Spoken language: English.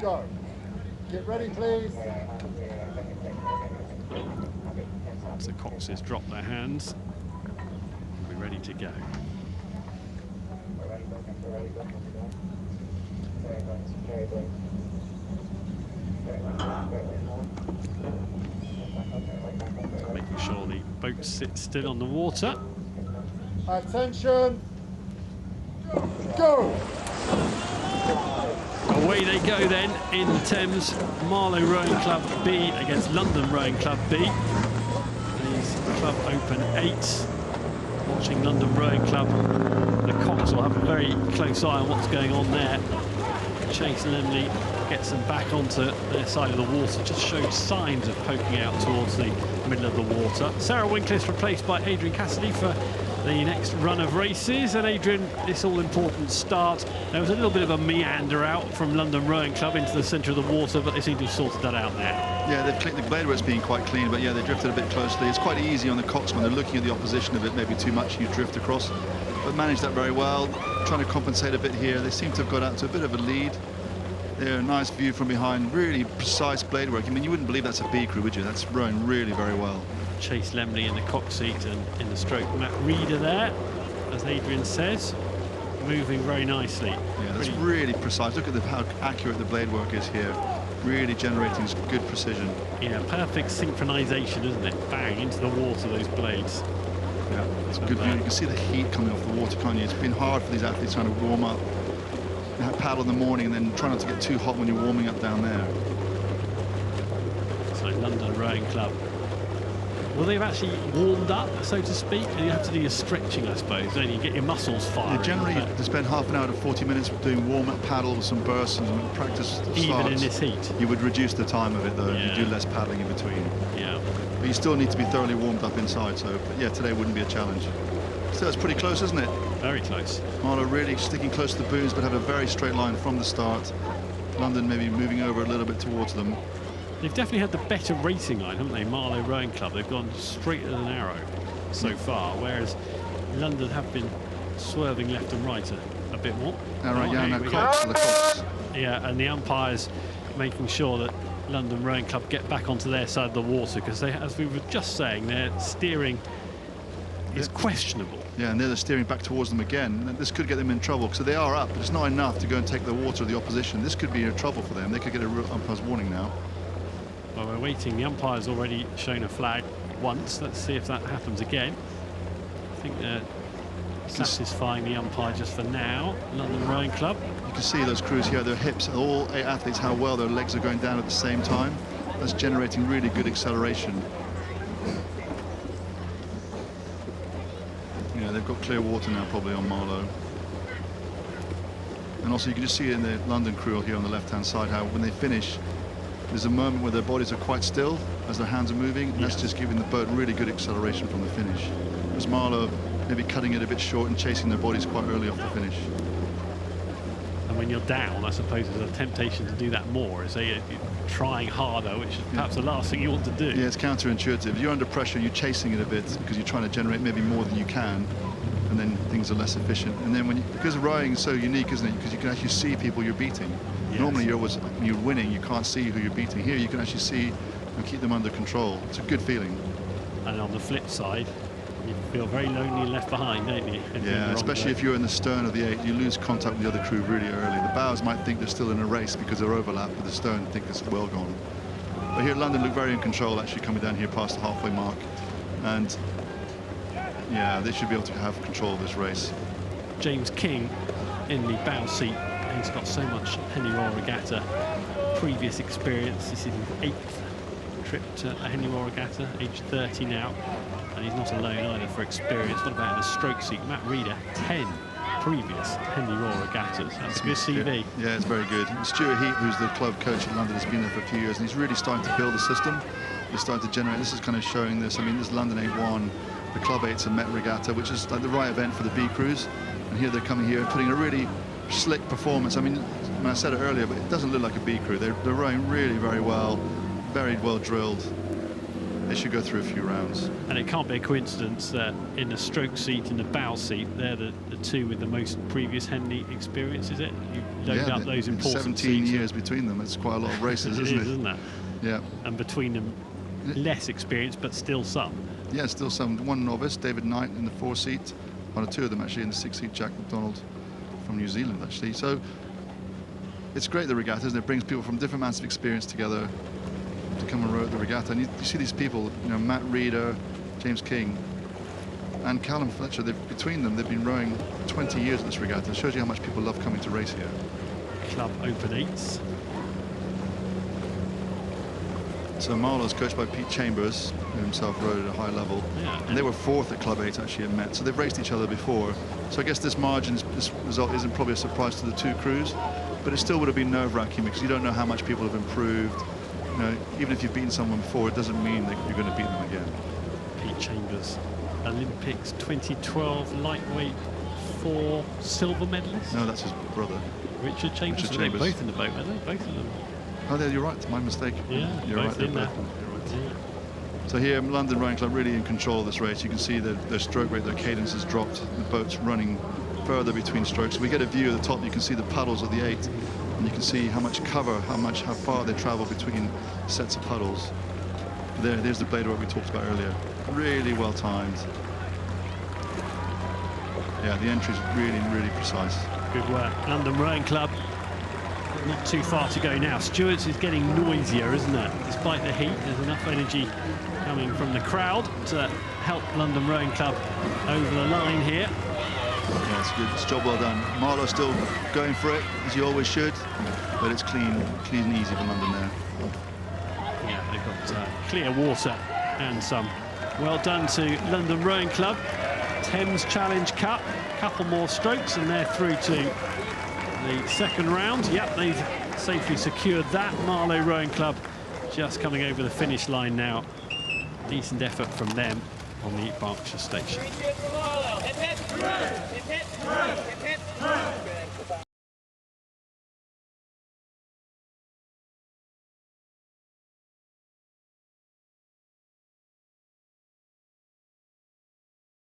go. Get ready, please. Once the coxes drop their hands, we'll be ready to go. Making sure the boat sits still on the water. Attention. Go. Away they go then in the Thames. Marlow Rowing Club B against London Rowing Club B. These Club Open 8. Watching London Rowing Club. The Cox will have a very close eye on what's going on there. Chase Lemley gets them back onto their side of the water. Just showed signs of poking out towards the middle of the water. Sarah Winkliss replaced by Adrian Cassidy for the next run of races. And Adrian, this all-important start. There was a little bit of a meander out from London Rowing Club into the centre of the water, but they seem to have sorted that out there. Yeah, they've clicked the blade where it's been quite clean, but yeah, they drifted a bit closely. It's quite easy on the Cox when they're looking at the opposition a bit, maybe too much, you drift across. But managed that very well, trying to compensate a bit here. They seem to have got out to a bit of a lead. There, nice view from behind, really precise blade work. I mean, you wouldn't believe that's a B crew, would you? That's rowing really very well. Chase Lemley in the Cox seat, and in the stroke Matt Reeder there, as Adrian says, moving very nicely. Yeah, that's really precise. Look at how accurate the blade work is here. Really generating good precision. Yeah, perfect synchronization, isn't it? Bang, into the water, those blades. Yeah, it's good view. You can see the heat coming off the water, can't you? It's been hard for these athletes trying to warm up. Paddle in the morning and then try not to get too hot when you're warming up down there. So London Rowing Club. Well, they've actually warmed up, so to speak, and you have to do your stretching, I suppose, don't you? Get your muscles firing. Yeah, generally, they spend half an hour to 40 minutes doing warm-up paddle with some bursts and practice starts. Even in this heat? You would reduce the time of it, though, Yeah. you do less paddling in between. Yeah. But you still need to be thoroughly warmed up inside, so, but yeah, today wouldn't be a challenge. So it's pretty close, isn't it? Very close. Marlow really sticking close to the booms, but have a very straight line from the start. London maybe moving over a little bit towards them. They've definitely had the better racing line, haven't they? Marlow Rowing Club. They've gone straight as an arrow so far, whereas London have been swerving left and right a bit more. Cox. Yeah, and the umpires making sure that London Rowing Club get back onto their side of the water, because they, as we were just saying, their steering is questionable. Yeah, and they're steering back towards them again. This could get them in trouble, because they are up, but it's not enough to go and take the water of the opposition. This could be a trouble for them. They could get a real umpire's warning now. Well, we're waiting. The umpire's already shown a flag once. Let's see if that happens again. I think they're satisfying the umpire just for now. London Rowing Club. You can see those crews here, their hips, all 8 athletes, how well their legs are going down at the same time. That's generating really good acceleration. Yeah, they've got clear water now probably on Marlow. And also you can just see in the London crew here on the left-hand side how when they finish, there's a moment where their bodies are quite still as their hands are moving, and that's just giving the boat really good acceleration from the finish. Whereas Marlow maybe cutting it a bit short and chasing their bodies quite early off the finish. And when you're down, I suppose there's a temptation to do that more, is you're trying harder, which is perhaps the last thing you want to do. Yeah, it's counterintuitive. If you're under pressure, you're chasing it a bit because you're trying to generate maybe more than you can, and then things are less efficient. And then because rowing is so unique, isn't it? Because you can actually see people you're beating. Yes. Normally when you're winning, you can't see who you're beating. Here you can actually see and keep them under control. It's a good feeling. And on the flip side, you feel very lonely and left behind, don't you? Yeah, especially if you're in the stern of the 8, you lose contact with the other crew really early. The bows might think they're still in a race because they're overlapped, but the stern think it's well gone. But here at London look very in control, actually coming down here past the halfway mark. And yeah, they should be able to have control of this race. James King in the bow seat. He's got so much Henley Royal Regatta previous experience. This is his 8th trip to a Henley Royal Regatta, age 30 now. And he's not alone either for experience. What about in the stroke seat? Matt Reeder, 10 previous Henley Royal Regattas. That's a good CV. Yeah, it's very good. And Stuart Heat, who's the club coach at London, has been there for a few years, and he's really starting to build a system. He's starting to generate. This is kind of showing this. I mean, this London 8-1, the Club 8's a Met Regatta, which is like the right event for the B crews. And here they're coming here and putting a really slick performance. I mean, I said it earlier, but it doesn't look like a B crew. They're rowing really very well drilled. they should go through a few rounds. And it can't be a coincidence that in the stroke seat and the bow seat, they're the two with the most previous Henley experience, is it? You load up those important 17 seats. years between them. It's quite a lot of races, isn't it? Isn't it? Yeah. And between them, less experience, but still some. Yeah, still some. One novice, David Knight, in the 4 seat. One or two of them actually in the 6 seat, Jack McDonald from New Zealand actually. So it's great, the regatta, isn't it? It brings people from different amounts of experience together to come and row at the regatta. And you see these people, you know, Matt Reeder, James King, and Callum Fletcher. Between them, they've been rowing 20 years at this regatta. It shows you how much people love coming to race here. Club Open 8s. So Marlow's coached by Pete Chambers, who himself rowed at a high level. Yeah, and they were 4th at Club 8 actually at Met. So they've raced each other before. So I guess this result isn't probably a surprise to the two crews, but it still would have been nerve-wracking because you don't know how much people have improved. You know, even if you've beaten someone before, it doesn't mean that you're going to beat them again. Pete Chambers, Olympics 2012 lightweight 4 silver medalist. No, that's his brother. Richard Chambers. Richard They're Chambers. both in the boat, aren't they? Both of them. Oh, there, you're right. My mistake. Yeah, you're right. both in there. Yeah. So here, London Rowing Club really in control of this race. You can see their stroke rate, their cadence has dropped. The boat's running further between strokes. So we get a view at the top. You can see the puddles of the 8, and you can see how much cover, how far they travel between sets of puddles. There's the blade work we talked about earlier. Really well timed. Yeah, the entry's really precise. Good work, London Rowing Club. Not too far to go now. Stewart's is getting noisier, isn't it? Despite the heat, there's enough energy coming from the crowd to help London Rowing Club over the line here. Yeah, it's good. It's a job well done. Marlow still going for it, as you always should, but it's clean and easy for London there. Yeah, they've got clear water and some. Well done to London Rowing Club. Thames Challenge Cup, couple more strokes and they're through to the second round. Yep, they've safely secured that. Marlow Rowing Club just coming over the finish line now. Decent effort from them on the Berkshire station.